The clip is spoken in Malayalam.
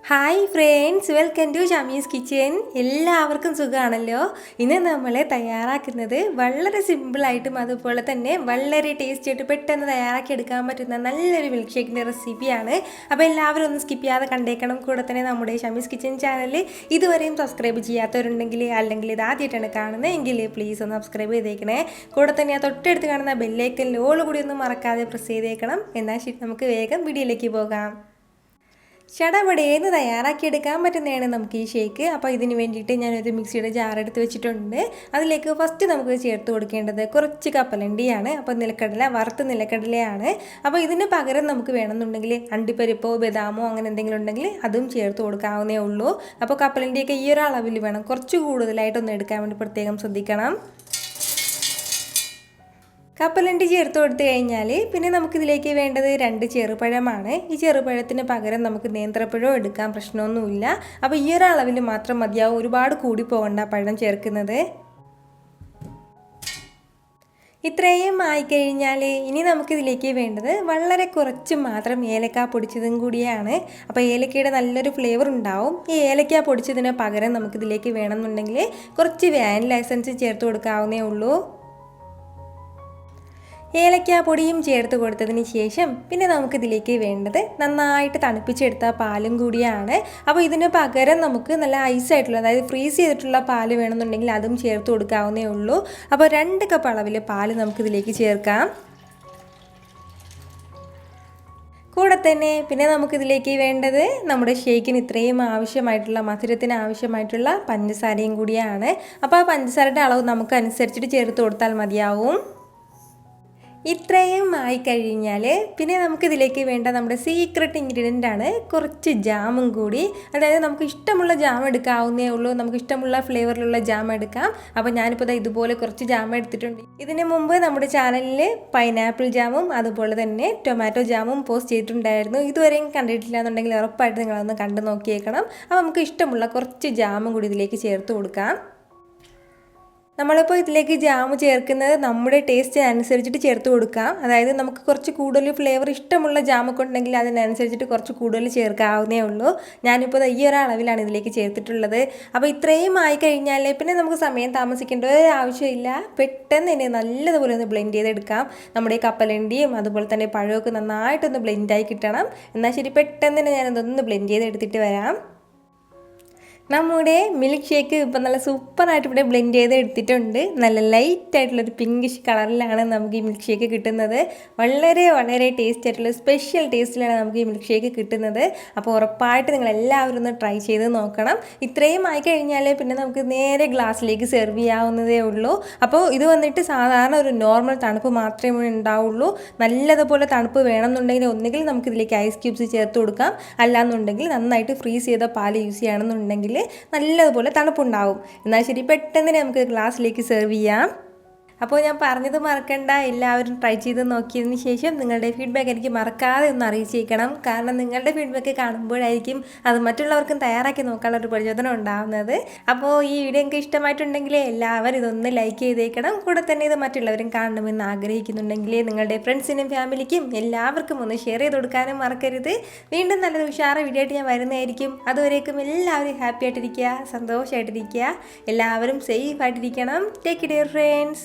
Hi friends, welcome to Shamee's kitchen. എല്ലാവർക്കും സുഖമാണല്ലോ. ഇന്ന് നമ്മൾ തയ്യാറാക്കുന്നത് വളരെ സിമ്പിളായിട്ടും അതുപോലെ തന്നെ വളരെ ടേസ്റ്റി ആയിട്ട് പെട്ടെന്ന് തയ്യാറാക്കി എടുക്കാൻ പറ്റുന്ന നല്ലൊരു മിൽക്ക് ഷേക്കിൻ്റെ റെസിപ്പിയാണ്. അപ്പോൾ എല്ലാവരും ഒന്ന് സ്കിപ്പ് ചെയ്യാതെ കണ്ടേക്കണം. കൂടെ തന്നെ നമ്മുടെ ഷമീസ് കിച്ചൻ ചാനൽ ഇതുവരെയും സബ്സ്ക്രൈബ് ചെയ്യാത്തവരുണ്ടെങ്കിൽ അല്ലെങ്കിൽ ഇത് ആദ്യമായിട്ടാണ് കാണുന്നതെങ്കിൽ പ്ലീസ് ഒന്ന് സബ്സ്ക്രൈബ് ചെയ്തേക്കണേ. കൂടെ തന്നെ ആ തൊട്ടടുത്ത് കാണുന്ന ബെല്ലൈക്കൻ ഓൾ കൂടി ഒന്നും മറക്കാതെ പ്രസ് ചെയ്തേക്കണം. എന്നാൽ ശരി, നമുക്ക് വേഗം വീഡിയോയിലേക്ക് പോകാം. ചടപടേന്ന് തയ്യാറാക്കിയെടുക്കാൻ പറ്റുന്നതാണ് നമുക്ക് ഈ ഷേക്ക്. അപ്പോൾ ഇതിന് വേണ്ടിയിട്ട് ഞാനൊരു മിക്സിയുടെ ജാർ എടുത്ത് വെച്ചിട്ടുണ്ട്. അതിലേക്ക് ഫസ്റ്റ് നമുക്ക് ചേർത്ത് കൊടുക്കേണ്ടത് കുറച്ച് കപ്പലണ്ടിയാണ്. അപ്പോൾ നിലക്കടല, വറുത്ത നിലക്കടലയാണ്. അപ്പോൾ ഇതിന് പകരം നമുക്ക് വേണമെന്നുണ്ടെങ്കിൽ അണ്ടിപ്പരിപ്പോ ബദാമോ അങ്ങനെ എന്തെങ്കിലും ഉണ്ടെങ്കിൽ അതും ചേർത്ത് കൊടുക്കാവുന്നേ ഉള്ളൂ. അപ്പോൾ കപ്പലണ്ടിയൊക്കെ ഈ ഒരു അളവിൽ വേണം, കുറച്ച് കൂടുതലായിട്ടൊന്ന് എടുക്കാൻ വേണ്ടി പ്രത്യേകം ശ്രദ്ധിക്കണം. കപ്പലണ്ടി ചേർത്ത് കൊടുത്തു കഴിഞ്ഞാൽ പിന്നെ നമുക്കിതിലേക്ക് വേണ്ടത് 2 ചെറുപഴമാണ്. ഈ ചെറുപഴത്തിന് പകരം നമുക്ക് നേന്ത്രപ്പഴം എടുക്കാൻ പ്രശ്നമൊന്നുമില്ല. അപ്പോൾ ഈ ഒരു അളവിൽ മാത്രം മതിയാവും, ഒരുപാട് കൂടി പോകണ്ട പഴം ചേർക്കുന്നത്. ഇത്രയും ആയിക്കഴിഞ്ഞാൽ ഇനി നമുക്കിതിലേക്ക് വേണ്ടത് വളരെ കുറച്ച് മാത്രം ഏലക്ക പൊടിച്ചതും കൂടിയാണ്. അപ്പോൾ ഏലക്കയുടെ നല്ലൊരു ഫ്ലേവർ ഉണ്ടാവും. ഈ ഏലക്ക പൊടിച്ചതിന് പകരം നമുക്കിതിലേക്ക് വേണമെന്നുണ്ടെങ്കിൽ കുറച്ച് വാനില എസൻസ് ചേർത്ത് കൊടുക്കാവുന്നേ ഉള്ളൂ. ഏലക്ക പൊടിയും ചേർത്ത് കൊടുത്തതിന് ശേഷം പിന്നെ നമുക്കിതിലേക്ക് വേണ്ടത് നന്നായിട്ട് തണുപ്പിച്ചെടുത്ത പാലും കൂടിയാണ്. അപ്പോൾ ഇതിന് പകരം നമുക്ക് നല്ല ഐസായിട്ടുള്ള, അതായത് ഫ്രീസ് ചെയ്തിട്ടുള്ള പാല് വേണമെന്നുണ്ടെങ്കിൽ അതും ചേർത്ത് കൊടുക്കാവുന്നേ ഉള്ളൂ. അപ്പോൾ 2 കപ്പ് അളവിൽ പാല് നമുക്കിതിലേക്ക് ചേർക്കാം. കൂടെ തന്നെ പിന്നെ നമുക്കിതിലേക്ക് വേണ്ടത് നമ്മുടെ ഷേക്കിന് ഇത്രയും ആവശ്യമായിട്ടുള്ള, മധുരത്തിന് ആവശ്യമായിട്ടുള്ള പഞ്ചസാരയും കൂടിയാണ്. അപ്പോൾ ആ പഞ്ചസാരയുടെ അളവ് നമുക്ക് അനുസരിച്ചിട്ട് ചേർത്ത് കൊടുത്താൽ മതിയാവും. ഇത്രയും ആയിക്കഴിഞ്ഞാൽ പിന്നെ നമുക്കിതിലേക്ക് വേണ്ട നമ്മുടെ സീക്രട്ട് ഇൻഗ്രീഡിയൻ്റ് ആണ് കുറച്ച് ജാമും കൂടി. അതായത് നമുക്ക് ഇഷ്ടമുള്ള ജാം എടുക്കാവുന്നേ ഉള്ളൂ, നമുക്ക് ഇഷ്ടമുള്ള ഫ്ലേവറിലുള്ള ജാം എടുക്കാം. അപ്പോൾ ഞാനിപ്പോൾ ഇതുപോലെ കുറച്ച് ജാം എടുത്തിട്ടുണ്ട്. ഇതിന് മുമ്പ് നമ്മുടെ ചാനലിൽ പൈനാപ്പിൾ ജാമും അതുപോലെ തന്നെ ടൊമാറ്റോ ജാമും പോസ്റ്റ് ചെയ്തിട്ടുണ്ടായിരുന്നു. ഇതുവരെയും കണ്ടിട്ടില്ല എന്നുണ്ടെങ്കിൽ ഉറപ്പായിട്ട് നിങ്ങളതൊന്ന് കണ്ടു നോക്കിയേക്കണം. അപ്പോൾ നമുക്ക് ഇഷ്ടമുള്ള കുറച്ച് ജാമും കൂടി ഇതിലേക്ക് ചേർത്ത് കൊടുക്കാം. നമ്മളിപ്പോൾ ഇതിലേക്ക് ജാമ് ചേർക്കുന്നത് നമ്മുടെ ടേസ്റ്റ് അനുസരിച്ചിട്ട് ചേർത്ത് കൊടുക്കാം. അതായത് നമുക്ക് കുറച്ച് കൂടുതൽ ഫ്ലേവർ ഇഷ്ടമുള്ള ജാമൊക്കെ ഉണ്ടെങ്കിൽ അതിനനുസരിച്ചിട്ട് കുറച്ച് കൂടുതൽ ചേർക്കാവുന്നേ ഉള്ളൂ. ഞാനിപ്പോൾ ഈ ഒരു അളവിലാണ് ഇതിലേക്ക് ചേർത്തിട്ടുള്ളത്. അപ്പോൾ ഇത്രയും ആയിക്കഴിഞ്ഞാൽ പിന്നെ നമുക്ക് സമയം താമസിക്കേണ്ട ഒരു ആവശ്യമില്ല. പെട്ടെന്ന് തന്നെ നല്ലതുപോലെ ഒന്ന് ബ്ലെൻഡ് ചെയ്തെടുക്കാം. നമ്മുടെ കപ്പലണ്ടിയും അതുപോലെ തന്നെ പഴമൊക്കെ നന്നായിട്ടൊന്ന് ബ്ലെൻഡായി കിട്ടണം. എന്നാൽ ശരി, പെട്ടെന്ന് തന്നെ ഞാനതൊന്ന് ബ്ലെൻഡ് ചെയ്തെടുത്തിട്ട് വരാം. നമ്മുടെ മിൽക്ക് ഷേക്ക് ഇപ്പം നല്ല സൂപ്പറായിട്ട് ഇവിടെ ബ്ലെൻഡ് ചെയ്ത് എടുത്തിട്ടുണ്ട്. നല്ല ലൈറ്റായിട്ടുള്ളൊരു പിങ്കിഷ് കളറിലാണ് നമുക്ക് ഈ മിൽക്ക് ഷേക്ക് കിട്ടുന്നത്. വളരെ വളരെ ടേസ്റ്റ് ആയിട്ടുള്ള സ്പെഷ്യൽ ടേസ്റ്റിലാണ് നമുക്ക് ഈ മിൽക്ക് ഷേക്ക് കിട്ടുന്നത്. അപ്പോൾ ഉറപ്പായിട്ട് നിങ്ങൾ എല്ലാവരും ഒന്ന് ട്രൈ ചെയ്ത് നോക്കണം. ഇത്രയും ആയിക്കഴിഞ്ഞാൽ പിന്നെ നമുക്ക് നേരെ ഗ്ലാസ്സിലേക്ക് സെർവ് ചെയ്യാവുന്നതേ ഉള്ളൂ. അപ്പോൾ ഇത് വന്നിട്ട് സാധാരണ ഒരു നോർമൽ തണുപ്പ് മാത്രമേ ഉണ്ടാവുള്ളൂ. നല്ലതുപോലെ തണുപ്പ് വേണമെന്നുണ്ടെങ്കിൽ ഒന്നുകിൽ നമുക്കിതിലേക്ക് ഐസ് ക്യൂബ്സ് ചേർത്ത് കൊടുക്കാം, അല്ലാന്നുണ്ടെങ്കിൽ നന്നായിട്ട് ഫ്രീസ് ചെയ്ത പാൽ യൂസ് ചെയ്യണമെന്നുണ്ടെങ്കിൽ നല്ലതുപോലെ തണുപ്പുണ്ടാവും. എന്നാൽ ശരി, പെട്ടെന്ന് നമുക്ക് ഗ്ലാസ്സിലേക്ക് സെർവ് ചെയ്യാം. അപ്പോൾ ഞാൻ പറഞ്ഞത് മറക്കണ്ട, എല്ലാവരും ട്രൈ ചെയ്ത് നോക്കിയതിന് ശേഷം നിങ്ങളുടെ ഫീഡ്ബാക്ക് എനിക്ക് മറക്കാതെ ഒന്ന് അറിയിച്ചേക്കണം. കാരണം നിങ്ങളുടെ ഫീഡ്ബാക്ക് കാണുമ്പോഴായിരിക്കും അത് മറ്റുള്ളവർക്കും തയ്യാറാക്കി നോക്കാനുള്ള ഒരു പ്രചോദനം ഉണ്ടാകുന്നത്. അപ്പോൾ ഈ വീഡിയോ നിങ്ങൾക്ക് ഇഷ്ടമായിട്ടുണ്ടെങ്കിൽ എല്ലാവരും ഇതൊന്ന് ലൈക്ക് ചെയ്തേക്കണം. കൂടെ തന്നെ ഇത് മറ്റുള്ളവരും കാണണമെന്ന് ആഗ്രഹിക്കുന്നുണ്ടെങ്കിൽ നിങ്ങളുടെ ഫ്രണ്ട്സിനും ഫാമിലിക്കും എല്ലാവർക്കും ഒന്ന് ഷെയർ ചെയ്ത് കൊടുക്കാനും മറക്കരുത്. വീണ്ടും നല്ലൊരു ഉഷാറ് വീഡിയോ ആയിട്ട് ഞാൻ വരുന്നതായിരിക്കും. അതുവരേക്കും എല്ലാവരും ഹാപ്പി ആയിട്ടിരിക്കുക, സന്തോഷമായിട്ടിരിക്കുക, എല്ലാവരും സേഫ് ആയിട്ടിരിക്കണം. Take care friends.